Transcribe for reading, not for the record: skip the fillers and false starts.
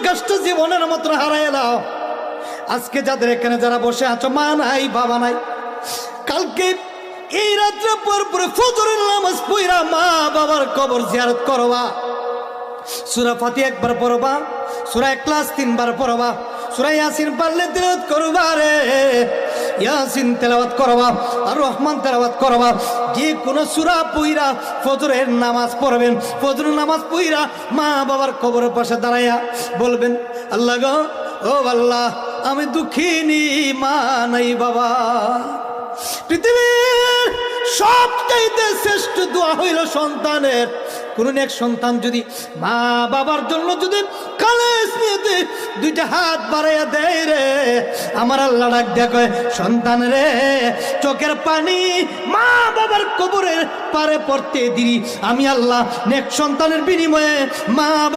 অভ্যাসটা জীবনের মতো হারায় নাও। আজকে যাদের এখানে যারা বসে আছো, মা নাই বাবা নাই, কালকে এই রাত্রে পর পরে ফজরের নামাজ পড়া মা বাবার কবর জিয়ারত করবা। সূরা ফাতিহা একবার পড়বা, সূরা ইখলাস 3 বার পড়বা, সূরা ইয়াসিন পারলে তিলাওয়াত করবা রে, ইয়াসিন তেলাওয়াত করবা, আর রহমান তেলাওয়াত করবা। যে কোনো সূরা পড়া ফজরের নামাজ পড়বেন। ফজরের নামাজ পড়া মা বাবার কবরের পাশে দাঁড়ায়া বলবেন, আল্লাহ গো, ও আল্লাহ, আমি দুঃখিনী, মা নাই বাবা। পৃথিবীর সবচাইতে শ্রেষ্ঠ দোয়া হইল সন্তানের। কোন এক সন্তান যদি মা বাবার জন্য যদি খালেস নিয়ে দুইটা হাত বাড়াইয়া দেয় রে, আমার আল্লাহ ডাক দেখে, সন্তান রে, চোখের পানি মা বাবার কবরের পারে পড়তে দিই আমি আল্লাহ নেক সন্তানের বিনিময়ে মা